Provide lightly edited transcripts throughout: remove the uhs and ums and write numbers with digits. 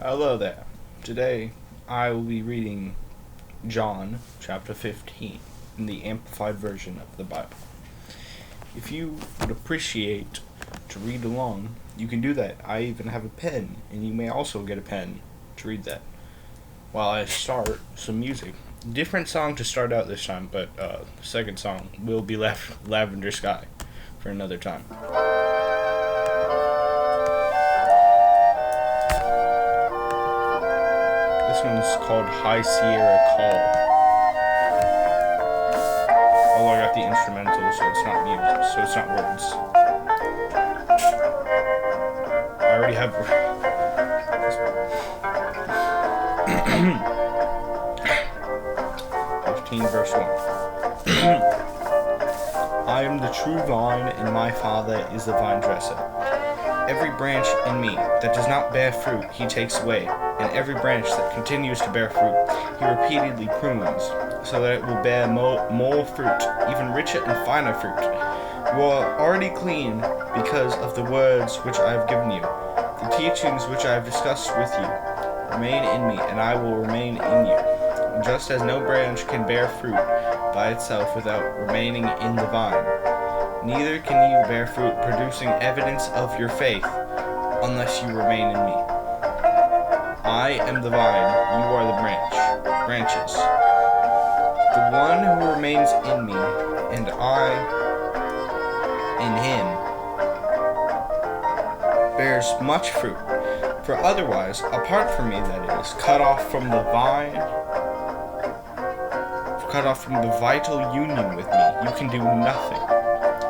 Hello there. Today I will be reading John chapter 15 in the Amplified Version of the Bible. If you would appreciate to read along, you can do that. I even have a pen, and you may also get a pen to read that. While I start some music. Different song to start out this time, but the second song will be Lavender Sky for another time. This one's called High Sierra Call. Although I got the instrumental, so it's not music, so it's not words. I already have 15 verse 1. I am the true vine, and my Father is the vine dresser. Every branch in me that does not bear fruit he takes away, and every branch that continues to bear fruit he repeatedly prunes, so that it will bear more fruit, even richer and finer fruit. You are already clean because of the words which I have given you. The teachings which I have discussed with you remain in me, and I will remain in you. Just as no branch can bear fruit by itself without remaining in the vine, neither can you bear fruit producing evidence of your faith unless you remain in me. I am the vine, you are the branches. The one who remains in me, and I in him, bears much fruit. For otherwise, apart from me, that is, cut off from the vital union with me, you can do nothing.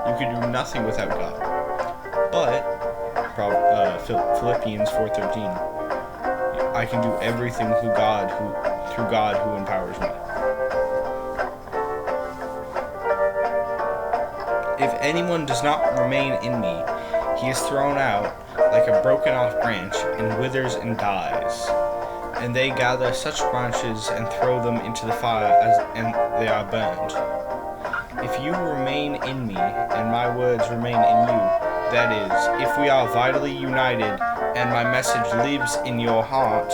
You can do nothing without God. But, Philippians 4:13, I can do everything through God who empowers me. If anyone does not remain in me, he is thrown out like a broken off branch and withers and dies. And they gather such branches and throw them into the fire, and they are burned. If you remain in me, and my words remain in you, that is, if we are vitally united, and my message lives in your heart,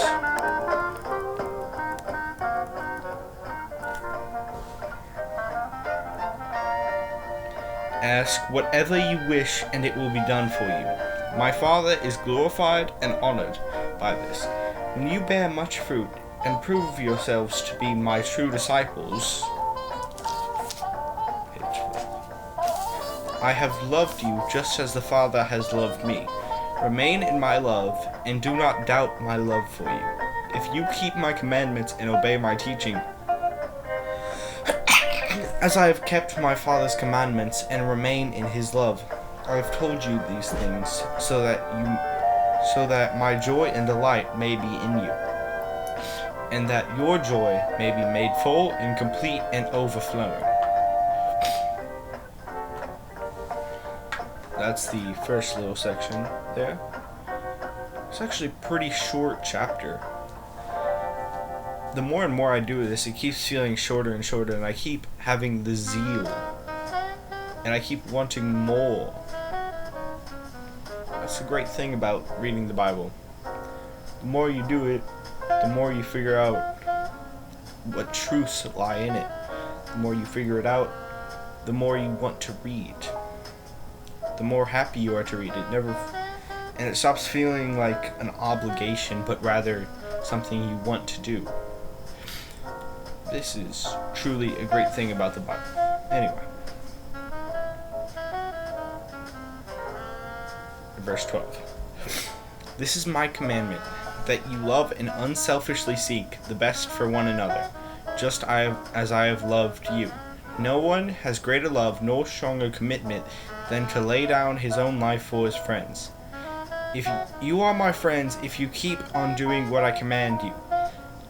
ask whatever you wish, and it will be done for you. My Father is glorified and honored by this. When you bear much fruit, and prove yourselves to be my true disciples, I have loved you just as the Father has loved me. Remain in my love, and do not doubt my love for you. If you keep my commandments and obey my teaching, as I have kept my Father's commandments and remain in his love, I have told you these things so that my joy and delight may be in you, and that your joy may be made full and complete and overflowing. That's the first little section there. It's actually a pretty short chapter. The more and more I do this, it keeps feeling shorter and shorter, and I keep having the zeal, and I keep wanting more. That's the great thing about reading the Bible. The more you do it, the more you figure out what truths lie in it. The more you figure it out, the more you want to read. The more happy you are to read it. And it stops feeling like an obligation, but rather something you want to do. This is truly a great thing about the Bible. Anyway. Verse 12. This is my commandment, that you love and unselfishly seek the best for one another, just as I have loved you. No one has greater love nor stronger commitment than to lay down his own life for his friends. If you are my friends, if you keep on doing what I command you.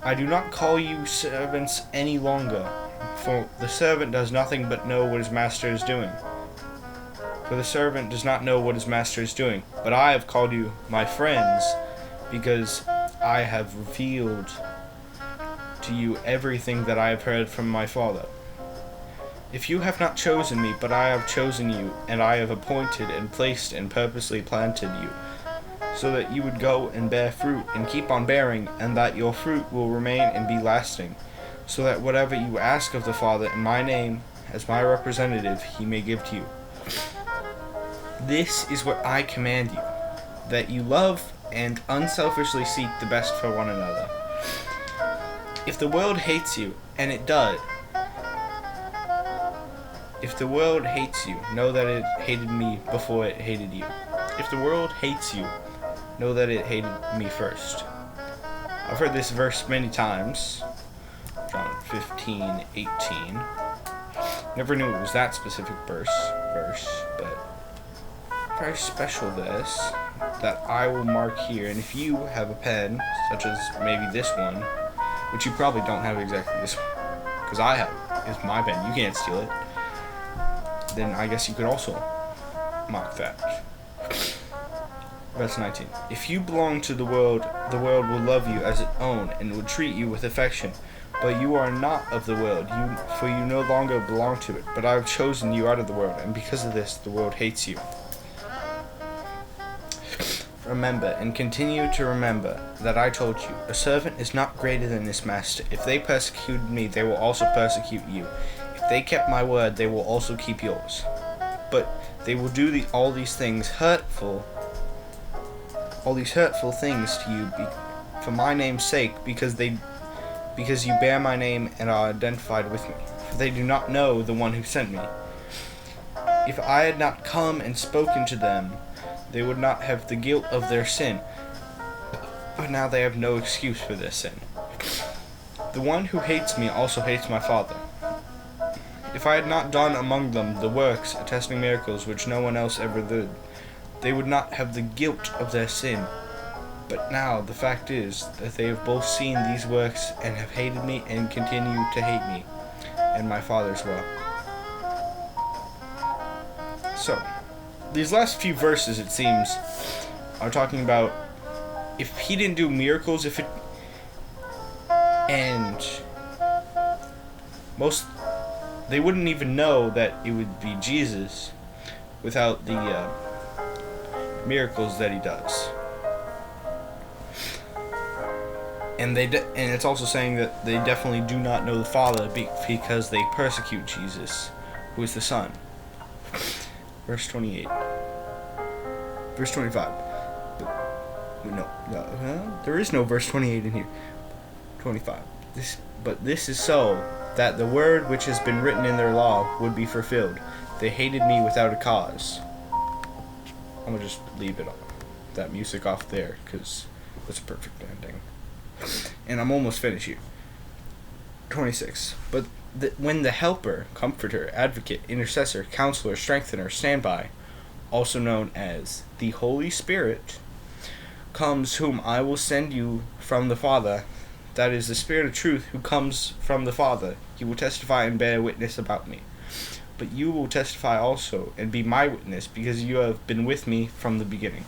I do not call you servants any longer, for the servant does nothing but know what his master is doing. For the servant does not know what his master is doing, but I have called you my friends, because I have revealed to you everything that I have heard from my Father. If you have not chosen me, but I have chosen you, and I have appointed and placed and purposely planted you, so that you would go and bear fruit and keep on bearing, and that your fruit will remain and be lasting, so that whatever you ask of the Father in my name, as my representative, he may give to you. This is what I command you, that you love and unselfishly seek the best for one another. If the world hates you, and it does, if the world hates you, know that it hated me before it hated you. If the world hates you, know that it hated me first. I've heard this verse many times. John 15:18. Never knew it was that specific verse, but very special verse that I will mark here. And if you have a pen, such as maybe this one, which you probably don't have exactly this one, because I have it. It's my pen. You can't steal it. Then I guess you could also mark that. Verse 19. If you belong to the world will love you as its own and will treat you with affection. But you are not of the world, for you no longer belong to it. But I have chosen you out of the world, and because of this, the world hates you. Remember, and continue to remember, that I told you, a servant is not greater than his master. If they persecuted me, they will also persecute you. If they kept my word, they will also keep yours. But they will do all these hurtful things to you for my name's sake, because you bear my name and are identified with me. For they do not know the one who sent me. If I had not come and spoken to them, they would not have the guilt of their sin. But now they have no excuse for their sin. The one who hates me also hates my Father. If I had not done among them the works, attesting miracles which no one else ever did, they would not have the guilt of their sin. But now the fact is that they have both seen these works and have hated me and continue to hate me, and my Father as well. So, these last few verses, it seems, are talking about if he didn't do miracles, they wouldn't even know that it would be Jesus without the miracles that he does. And it's also saying that they definitely do not know the Father because they persecute Jesus, who is the Son. Verse 28. Verse 25. There is no verse 28 in here. 25. This is so that the word which has been written in their law would be fulfilled. They hated me without a cause. I'm going to just leave that music off there, because that's a perfect ending. And I'm almost finished here. 26. But when the Helper, Comforter, Advocate, Intercessor, Counselor, Strengthener, Standby, also known as the Holy Spirit, comes, whom I will send you from the Father, that is the Spirit of truth who comes from the Father, he will testify and bear witness about me. But you will testify also and be my witness, because you have been with me from the beginning.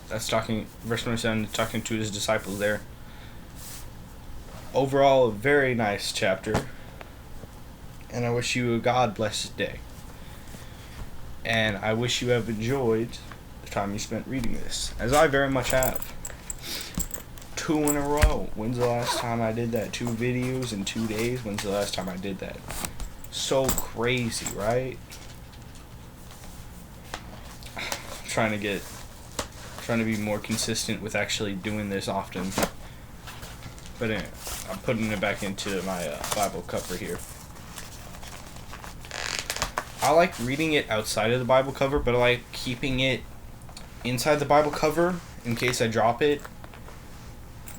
That's talking, verse 27, talking to his disciples there. Overall, a very nice chapter. And I wish you a God-blessed day. And I wish you have enjoyed the time you spent reading this, as I very much have. 2 in a row. When's the last time I did that? 2 videos in 2 days? When's the last time I did that? So crazy, right? Trying to be more consistent with actually doing this often. But anyway, I'm putting it back into my Bible cover here. I like reading it outside of the Bible cover, but I like keeping it inside the Bible cover in case I drop it,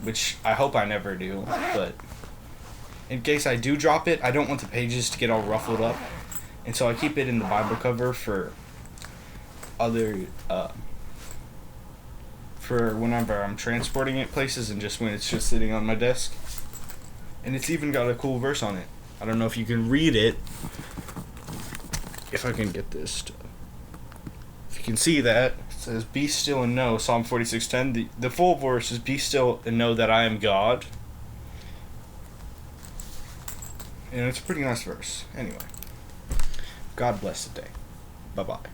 which I hope I never do, but in case I do drop it, I don't want the pages to get all ruffled up, and so I keep it in the Bible cover for whenever I'm transporting it places, and just when it's just sitting on my desk. And it's even got a cool verse on it. I don't know if you can read it, if I can get this to, if you can see that, it says, "Be still and know," Psalm 46:10. The full verse is, "Be still and know that I am God." And it's a pretty nice verse. Anyway, God bless the day. Bye-bye.